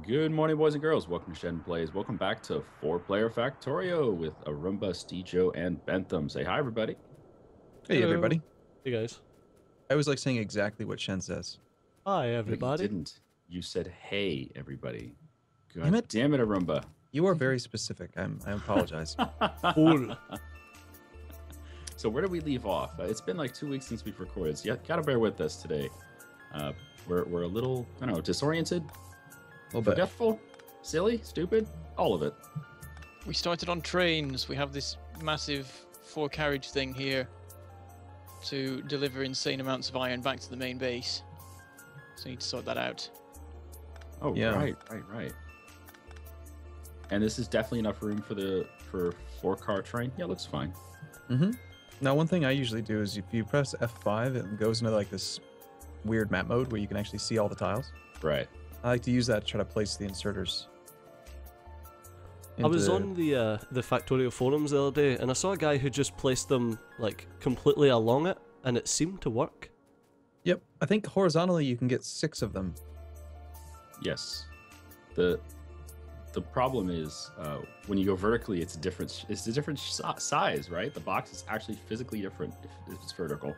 Good morning, boys and girls. Welcome to Shen Plays. Welcome back to 4-Player Factorio with Arumba, Steejo, and Bentham. Say hi, everybody. Hey, Hello. everybody. Hey guys. I always like saying exactly what Shen says. Hi No, you everybody. didn't. You said, hey, everybody. Damn God it. damn it, Arumba. You are very specific. I apologize. Cool. So where did we leave off? It's been like 2 weeks since we've recorded, so you gotta bear with us today. We're a little, I don't know, disoriented, A little bit. forgetful, silly, stupid, all of it. We started on trains. We have this massive 4-carriage thing here to deliver insane amounts of iron back to the main base. So we need to sort that out. Oh, Yeah. right. And this is definitely enough room for 4-car train. Yeah, it looks fine. Mm-hmm. Now, one thing I usually do is if you press F5, it goes into like this weird map mode where you can actually see all the tiles. Right. I like to use that to try to place the inserters. I was into- on the Factorio forums the other day and I saw a guy who just placed them like completely along it and it seemed to work. Yep. I think horizontally you can get 6 of them. Yes. The problem is when you go vertically, it's a different size, right? The box is actually physically different if it's vertical.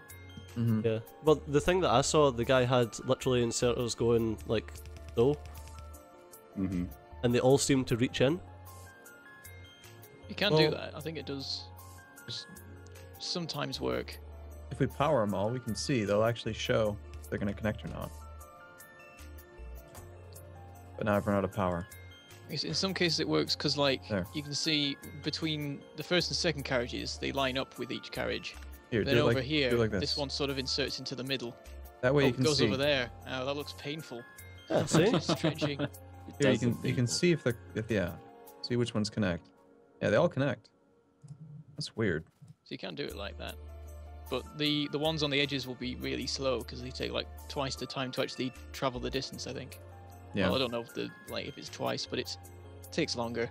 Mm-hmm. Yeah. Well, the thing that I saw, the guy had literally inserters going like so, Mm-hmm. and they all seemed to reach in. You can do that. I think it does sometimes work. If we power them all, we can see they'll actually show if they're going to connect or not. But now I've run out of power. In some cases it works because like There. you can see between the first and second carriages, they line up with each carriage. Here, Then do it over like, here, do it like this one sort of inserts into the middle. That way Oh, you it can goes see. over there. Oh, that looks painful. Yeah, see? Stretching. Here, you can see if yeah, see which ones connect. Yeah, they all connect. That's weird. So you can do it like that. But the ones on the edges will be really slow because they take like twice the time to actually travel the distance, I think. Yeah, Well, I don't know if it's twice, but it takes longer.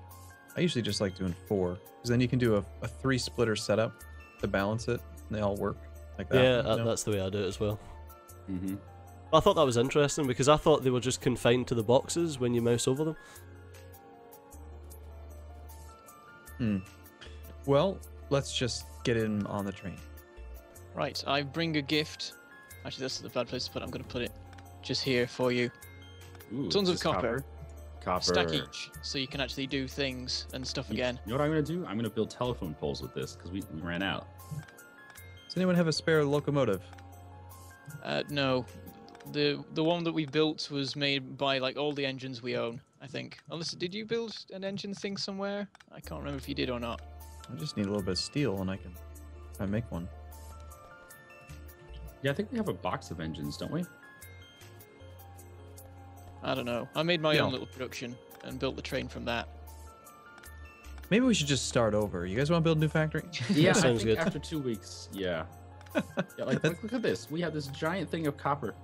I usually just like doing 4 because then you can do a 3 splitter setup to balance it, and they all work like that. Yeah, you know? that's the way I do it as well. Mm-hmm. I thought that was interesting because I thought they were just confined to the boxes when you mouse over them. Well, let's just get in on the train. Right, I bring a gift. Actually, that's the bad place to put it. I'm going to put it just here for you. Ooh, Tons is of this copper. Copper. Stack each, so you can actually do things and stuff again. You know what I'm going to do? I'm going to build telephone poles with this because we ran out. Does anyone have a spare locomotive? No, the one that we built was made by like all the engines we own, I think. Unless, did you build an engine thing somewhere? I can't remember if you did or not. I just need a little bit of steel, and I can try to make one. Yeah, I think we have a box of engines, don't we? I don't know. I made my Yeah. own little production and built the train from that. Maybe we should just start over. You guys want to build a new factory? Yeah, I sounds think good. after 2 weeks, yeah. Yeah, like look at this. We have this giant thing of copper.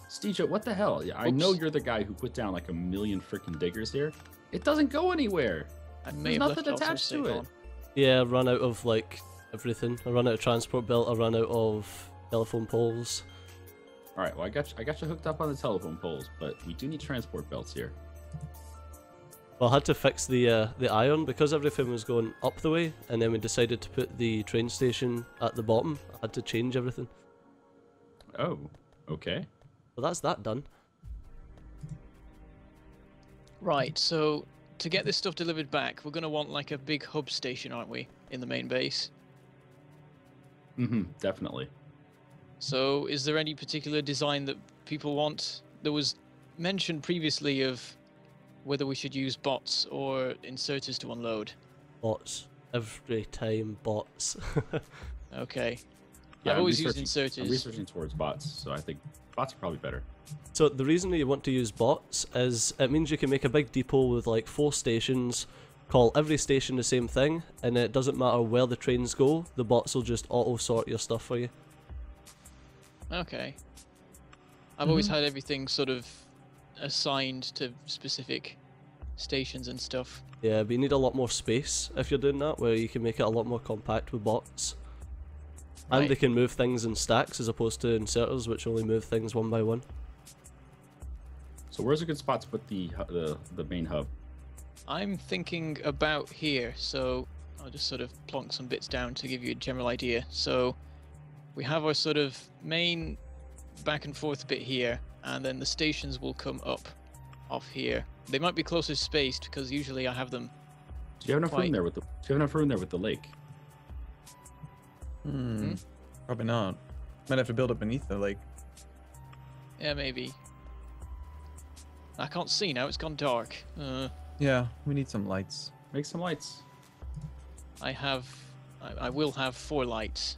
Steejo, what the hell? Yeah, I know Oops. you're the guy who put down like a million freaking diggers here. It doesn't go anywhere. I There's may have nothing left attached to autosave it. on. Yeah, I run out of like everything. I run out of transport belt. I run out of telephone poles. All right, well I got you hooked up on the telephone poles, but we do need transport belts here. Well, I had to fix the iron because everything was going up the way, and then we decided to put the train station at the bottom. I had to change everything. Oh, okay. Well, that's that done. Right, so to get this stuff delivered back, we're going to want like a big hub station, aren't we, in the main base? Mm-hmm, definitely. So is there any particular design that people want? There was mention previously of whether we should use bots or inserters to unload. Bots. Every time bots. Okay. Yeah, I've I'm always used researching- I'm inserters. researching towards bots, so I think bots are probably better. So the reason that you want to use bots is it means you can make a big depot with like 4 stations, call every station the same thing, and it doesn't matter where the trains go, the bots will just auto-sort your stuff for you. Okay. I've always had everything sort of assigned to specific stations and stuff. Yeah, but you need a lot more space if you're doing that, where you can make it a lot more compact with bots. And Right. they can move things in stacks as opposed to inserters, which only move things one by one. So where's a good spot to put the main hub? I'm thinking about here, so I'll just sort of plonk some bits down to give you a general idea. So we have our sort of main back and forth bit here, and then the stations will come up off here. They might be closer spaced because usually I have them. Do you have enough room there with the? Do you have enough room there with the lake? Probably not. Might have to build it beneath the lake. Yeah, maybe. I can't see now. It's gone dark. Yeah, we need some lights. Make some lights. I will have 4 lights.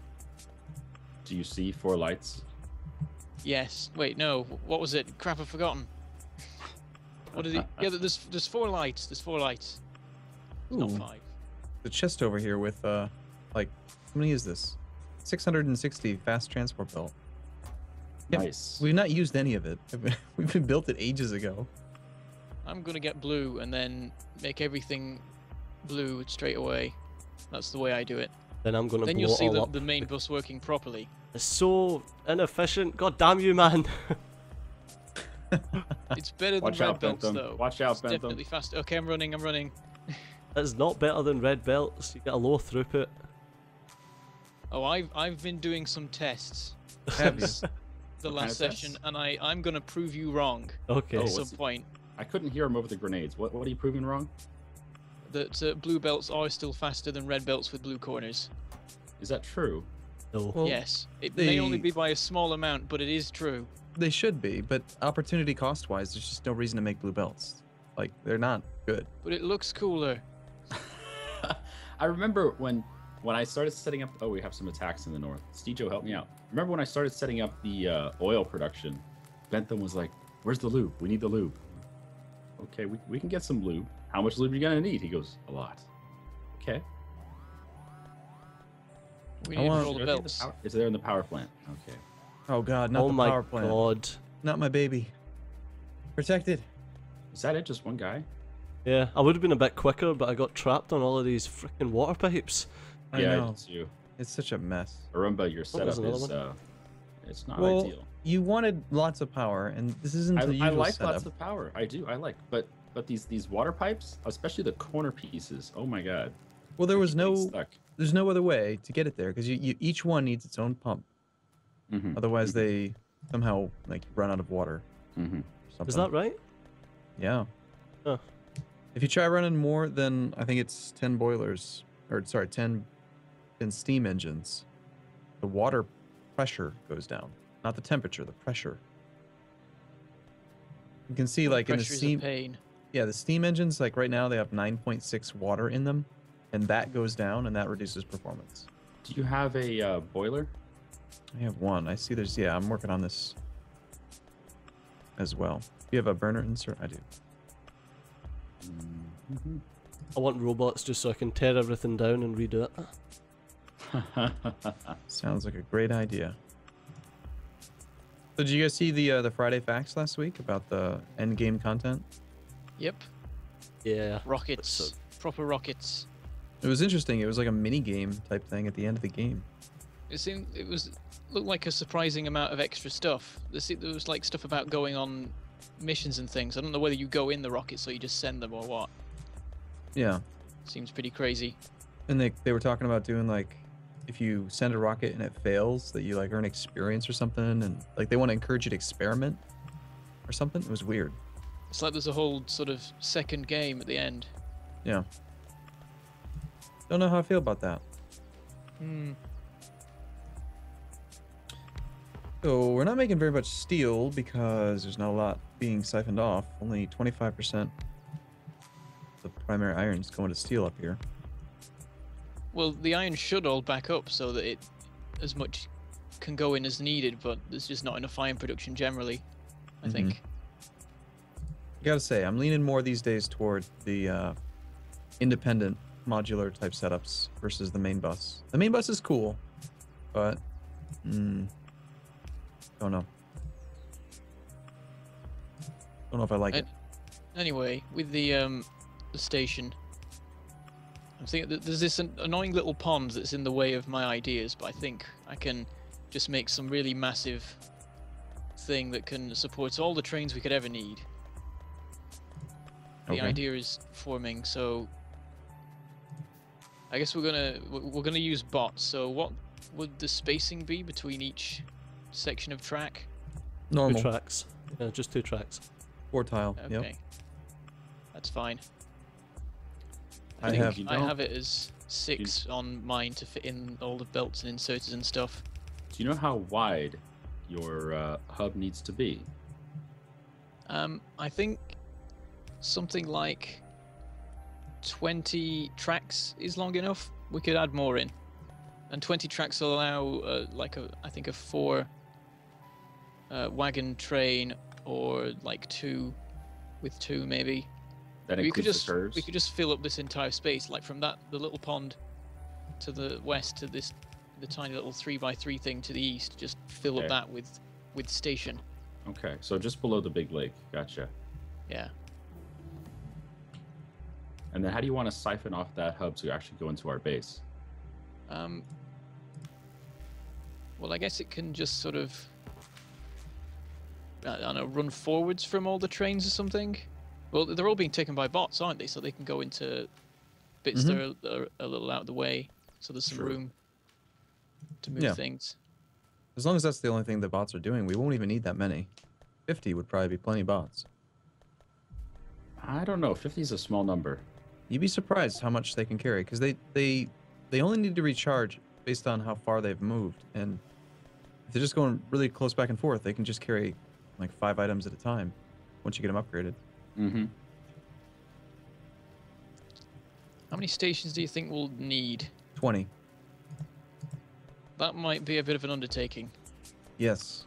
Do you see 4 lights? Yes. Wait, no. What was it? Crap, I've forgotten. What is it? Yeah, there's 4 lights. There's 4 lights. It's not 5. The chest over here with like, how many is this? 660 fast transport belt. Yep. Nice. We've not used any of it. We've built it ages ago. I'm gonna get blue and then make everything blue straight away. That's the way I do it. Then I'm gonna Then blow you'll see it all up. the main bus working properly. It's so inefficient. God damn you, man. It's better than Watch red out, belts, Bentham. though. Watch out, It's Bentham. definitely fast. Okay, I'm running. It's not better than red belts. You get a low throughput. Oh, I've been doing some tests Have you? the What kind last of session, tests? and I'm gonna prove you wrong Okay. Oh, at what's some point. I couldn't hear him over the grenades. What are you proving wrong? That blue belts are still faster than red belts with blue corners. Is that true? No. Well, Yes, it may only they- be by a small amount, but it is true. They should be, but opportunity cost-wise, there's just no reason to make blue belts. Like, they're not good. But it looks cooler. I remember when I started setting up. Oh, we have some attacks in the north. Stejo, help me out. Remember when I started setting up the oil production? Bentham was like, "Where's the lube? We need the lube." Okay, we can get some lube. How much lube are you gonna need? He goes, "A lot." Okay. We I need want- all the belts. It's there in the power plant. Okay. Oh god, not Oh the my power plant. god. Not my baby. Protected. Is that it? Just one guy? Yeah, I would have been a bit quicker, but I got trapped on all of these freaking water pipes. I Yeah, know. it's you. It's such a mess. Arumba, your there's setup another is one. it's not Well, ideal. you wanted lots of power, and this isn't the I usual like setup. lots of power. I do. I like, but these water pipes, especially the corner pieces. Oh my god. Well, there I was keep getting no, stuck. there's no other way to get it there because you each one needs its own pump. Mhm, Otherwise, they somehow like run out of water. mhm. Or Is something. that right? Yeah. Huh. If you try running more than I think it's 10 boilers, or sorry, 10 steam engines, the water pressure goes down. Not the temperature, the pressure. You can see like in the Pressure is a steam, pain. yeah, the steam engines like right now they have 9.6 water in them, and that goes down and that reduces performance. Do you have a boiler? I have one. I see there's I'm working on this as well. Do you have a burner insert? I do. Mhm. I want robots just so I can tear everything down and redo it. Sounds like a great idea. So did you guys see the Friday facts last week about the end game content? Yep. Yeah. Rockets. So- Proper rockets. It was interesting. It was like a mini game type thing at the end of the game. It looked like a surprising amount of extra stuff. There was like stuff about going on missions and things. I don't know whether you go in the rockets or you just send them or what. Yeah, Seems pretty crazy. and they were talking about doing like if you send a rocket and it fails, that you like earn experience or something, and like they want to encourage you to experiment or something. It was weird. It's like there's a whole sort of second game at the end. Yeah. Don't know how I feel about that. Hmm. So we're not making very much steel because there's not a lot being siphoned off. Only 25% of the primary iron is going to steel up here. Well, the iron should all back up so that as much can go in as needed, but there's just not enough iron production generally, I think. I gotta say, I'm leaning more these days toward the independent modular type setups versus the main bus. The main bus is cool, but don't know. Don't know if I like it. Anyway, with the station, I'm thinking that there's this annoying little pond that's in the way of my ideas, but I think I can just make some really massive thing that can support all the trains we could ever need. the Okay. idea is forming. So I guess we're gonna use bots. So what would the spacing be between each section of track? Two Normal. tracks. Yeah, just 2 tracks. 4 tile. Okay, Yep. that's fine. I think have- You I know- have it as 6 on mine to fit in all the belts and inserters and stuff. Do you know how wide your hub needs to be? I think something like 20 tracks is long enough. We could add more in, and 20 tracks will allow I think a 4 wagon train, or like 2 with 2 maybe. That We could includes just the curves. we could just fill up this entire space, like from the little pond to the west to the tiny little 3x3 thing to the east. Just fill Okay. up that with station. Okay, so just below the big lake. Gotcha. Yeah. And then how do you want to siphon off that hub to actually go into our base? Well, I guess it can just sort of, I don't know, run forwards from all the trains or something. Well, they're all being taken by bots, aren't they? So they can go into bits that are a little out of the way, so there's some True. room to move Yeah. things. As long as that's the only thing the bots are doing, we won't even need that many. 50 would probably be plenty bots. I don't know. 50 is a small number. You'd be surprised how much they can carry, because they only need to recharge based on how far they've moved, and if they're just going really close back and forth, they can just carry like 5 items at a time once you get them upgraded. Mm-hmm. How many stations do you think we'll need? 20. That might be a bit of an undertaking. Yes.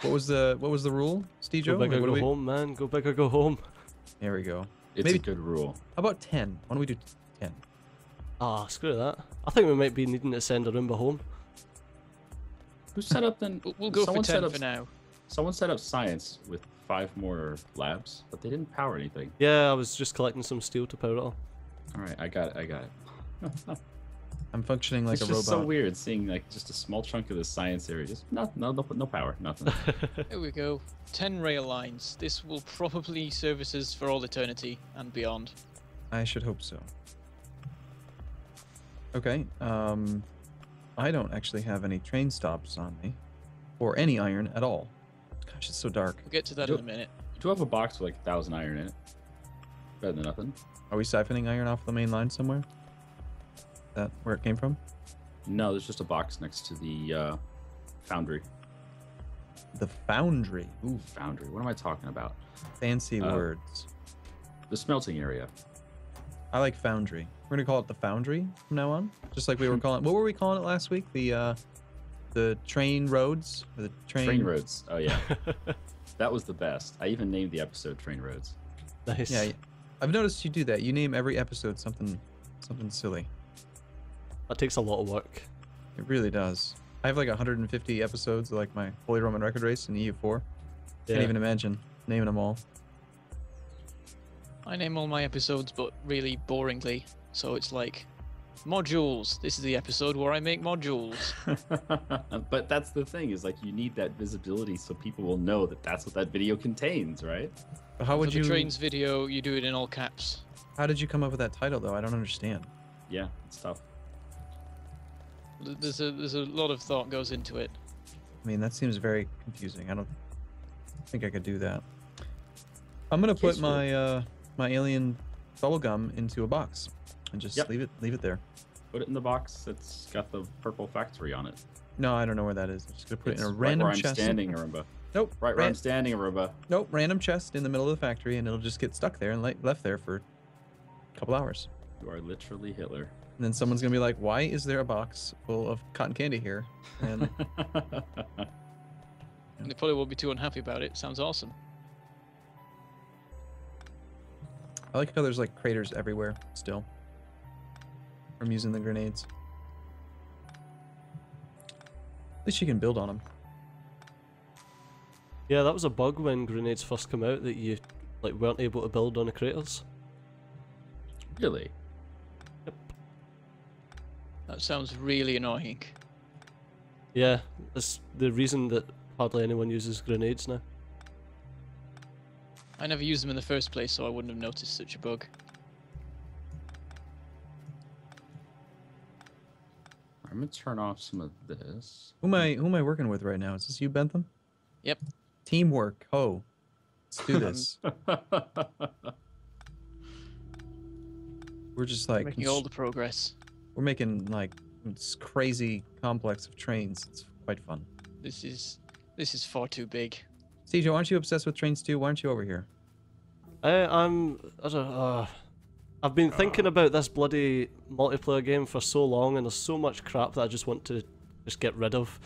What was the rule, Steve Go Joe? big or Like, what do go we- home, man. Go big or go home. There we go. It's Maybe- a good rule. How about 10? Why don't we do 10? Ah, screw that. I think we might be needing to send Arumba home. Who set up then? We'll go for someone set 10 up, for now. Someone set up science with 5 more labs, but they didn't power anything. Yeah, I was just collecting some steel to power it all. All right, I got it. I'm functioning like It's a just robot. so weird seeing like just a small chunk of the science area. Just no power, nothing. There we go. 10 rail lines. This will probably service us for all eternity and beyond. I should hope so. Okay, I don't actually have any train stops on me, or any iron at all. Gosh, it's so dark. We'll get to that Do- in a minute. You do have a box with like 1,000 iron in it. Better than nothing. Are we siphoning iron off the main line somewhere? That where it came from? No, there's just a box next to the foundry. The foundry. Ooh, Foundry. What am I talking about? fancy words. The smelting area. I like foundry. We're gonna call it the foundry from now on. Just like we were calling. What were we calling it last week? The train roads. Or the Train roads. Oh yeah, that was the best. I even named the episode Train Roads. Nice. Yeah, I've noticed you do that. You name every episode something silly. That takes a lot of work. It really does. I have like 150 episodes of like my Holy Roman Record Race in EU4. Yeah. Can't even imagine naming them all. I name all my episodes, but really boringly. So it's like, modules. This is the episode where I make modules. But that's the thing is like you need that visibility so people will know that that's what that video contains, right? But how For would the you? trains video, you do it in all caps. How did you come up with that title though? I don't understand. Yeah, it's tough. There's a lot of thought goes into it. I mean, that seems very confusing. I don't think I could do that. I'm gonna put Useful. my my alien bubblegum into a box and just Yep. leave it there. Put it in the box. It's got the purple factory on it. No, I don't know where that is. I'm just gonna put It's it in a right random where I'm chest. standing, Arumba. Nope. Right where I'm standing, Arumba. Nope. Random chest in the middle of the factory, and it'll just get stuck there and left there for a couple hours. You are literally Hitler. And then someone's gonna be like, "Why is there a box full of cotton candy here?" And And they probably won't be too unhappy about it. Sounds awesome. I like how there's like craters everywhere still from using the grenades. At least you can build on them. Yeah, that was a bug when grenades first come out, that you like weren't able to build on the craters. Really? That sounds really annoying. Yeah, that's the reason that hardly anyone uses grenades now. I never used them in the first place, so I wouldn't have noticed such a bug. I'm gonna turn off some of this. Who am I working with right now? Is this you, Bentham? Yep. Teamwork. Oh, let's do this. We're just like Making all the progress. we're making like this crazy complex of trains. It's quite fun. This is far too big. CJ, why aren't you obsessed with trains too? Why aren't you over here? I've been thinking about this bloody multiplayer game for so long, and there's so much crap that I just want to just get rid of.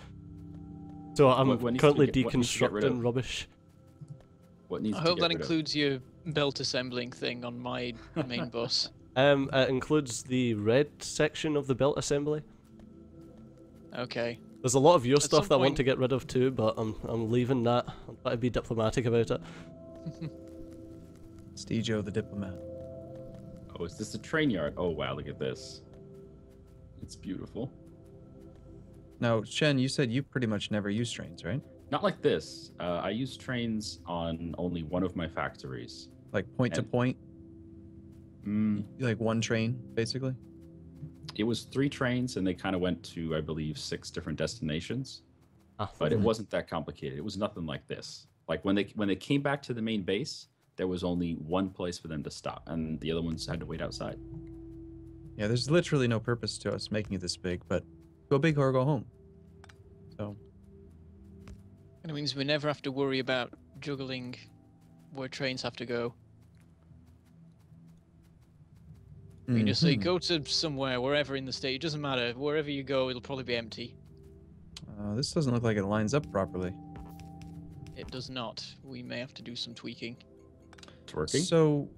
So I'm currently deconstructing rubbish. What needs I to hope get that rid of? includes your belt assembling thing on my main bus. It includes the red section of the belt assembly. Okay. There's a lot of your At stuff some that I want point- to get rid of too, but I'm leaving that. I'm trying to be diplomatic about it. Stejo the diplomat. Oh, is this a train yard? Oh wow, look at this. It's beautiful. Now, Shen, you said you pretty much never use trains, right? Not like this. I use trains on only one of my factories. Like point to And- point, Mm, like one train, basically. it was 3 trains, and they kind of went to, I believe, 6 different destinations. Ah, But it wasn't that complicated. It was nothing like this. Like when they came back to the main base, there was only one place for them to stop, and the other ones had to wait outside. Yeah, there's literally no purpose to us making it this big, but go big or go home. So, And it means we never have to worry about juggling where trains have to go. You just say, mhm. go to somewhere, wherever in the state. It doesn't matter. Wherever you go, it'll probably be empty. This doesn't look like it lines up properly. It does not. We may have to do some tweaking. It's working. So,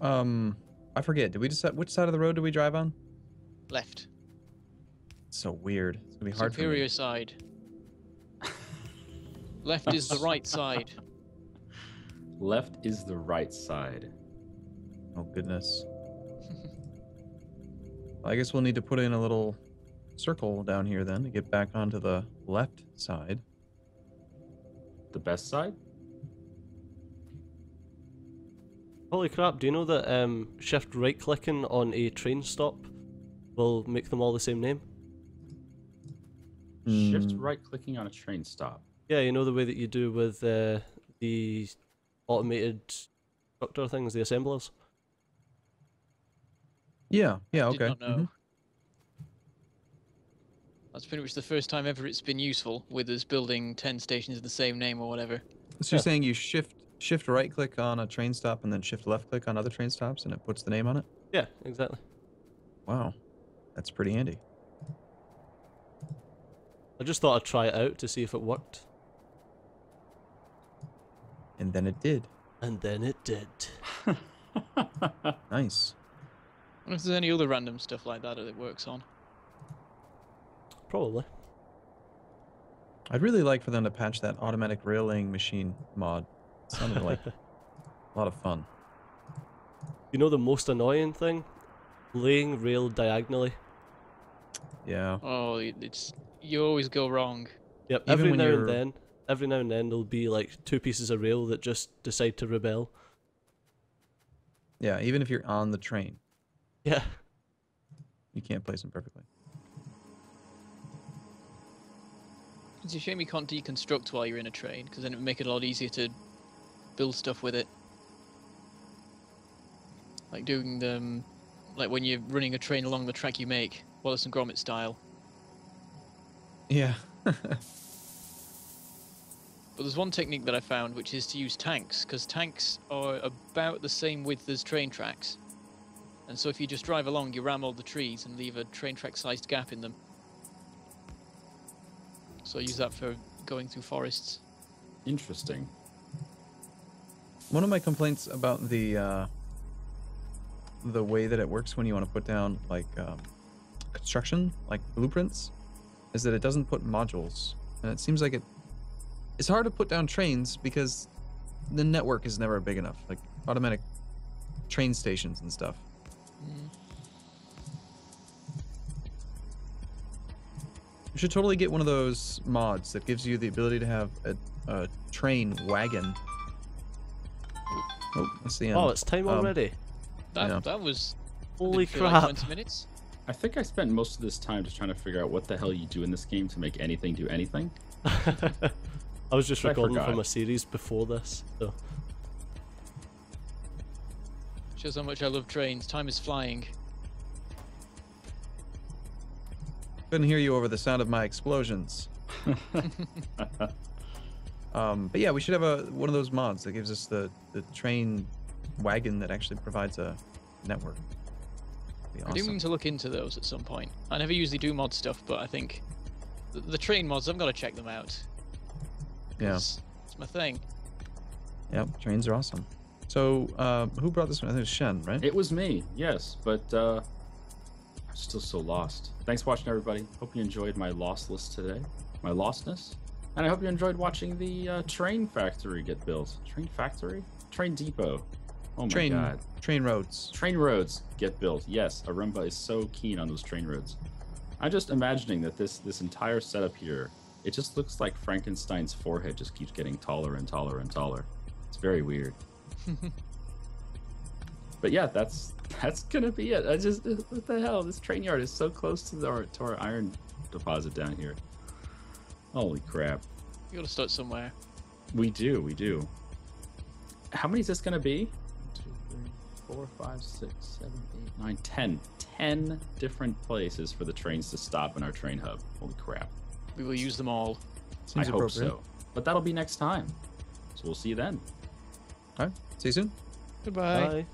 I forget. Did we decide which side of the road do we drive on? Left. It's so weird. It's gonna be hard Superior side. Left is the right side. Left is the right side. for me. Oh goodness. I guess we'll need to put in a little circle down here then to get back onto the left side. The best side? Holy crap, do you know that shift right clicking on a train stop will make them all the same name? Shift Mm. right clicking on a train stop. Yeah, you know the way that you do with the automated structure things, the assemblers? Yeah, yeah, Did okay. not know. mhm. That's pretty much the first time ever it's been useful, with us building 10 stations of the same name or whatever. So you're saying you shift right click on a train stop and then shift left click on other train stops and it puts the name on it? Yeah, exactly. Wow. That's pretty handy. I just thought I'd try it out to see if it worked. And then it did. And then it did. Nice. I wonder if there's any other random stuff like that it works on. Probably. I'd really like for them to patch that automatic rail laying machine mod. It sounded like a lot of fun. You know the most annoying thing? Laying rail diagonally. Yeah. Oh, you always go wrong. Yep, Even every when now you're- and then. Every now and then there'll be like 2 pieces of rail that just decide to rebel. Yeah, even if you're on the train, Yeah. you can't place them perfectly. It's a shame you can't deconstruct while you're in a train, because then it would make it a lot easier to build stuff with it. Like doing them, like when you're running a train along the track you make, Wallace and Gromit style. Yeah. But there's one technique that I found, which is to use tanks, because tanks are about the same width as train tracks. And so if you just drive along, you ram all the trees and leave a train track-sized gap in them. So I use that for going through forests. Interesting. One of my complaints about the way that it works when you want to put down like construction, like blueprints, is that it doesn't put modules, and it seems like it's hard to put down trains because the network is never big enough, like automatic train stations and stuff. Mm. You should totally get one of those mods that gives you the ability to have a train wagon. Oh, that's the end. Oh, it's time already. That was Holy didn't feel like crap. 20 minutes. I think I spent most of this time just trying to figure out what the hell you do in this game to make anything do anything. I was just I recording forgot. from a series before this, so. Shows how much I love trains. Time is flying. Couldn't hear you over the sound of my explosions. But yeah, we should have one of those mods that gives us the train wagon that actually provides a network. Be I do awesome. mean to look into those at some point. I never usually do mod stuff, but I think the train mods, I've got to check them out. Yeah. It's my thing. Yep. Trains are awesome. So, who brought this one? I think it was Shen, right? It was me, yes, but I'm still so lost. Thanks for watching, everybody. Hope you enjoyed my lostless today, my lostness, and I hope you enjoyed watching the train factory get built. Train factory? Train depot. Oh my god. Train roads. Train roads get built. Yes, Arumba is so keen on those train roads. I'm just imagining that this entire setup here, it just looks like Frankenstein's forehead just keeps getting taller and taller and taller. It's very weird. But yeah, that's gonna be it. I just, what the hell? This train yard is so close to our iron deposit down here. Holy crap. You gotta start somewhere. We do. How many is this gonna be? 1, 2, 3, 4, 5, 6, 7, 8, 9, 10. 10 different places for the trains to stop in our train hub. Holy crap. We will use them all. Seems I hope appropriate. so. But that'll be next time. So we'll see you then. All right. See you soon. Goodbye. Bye.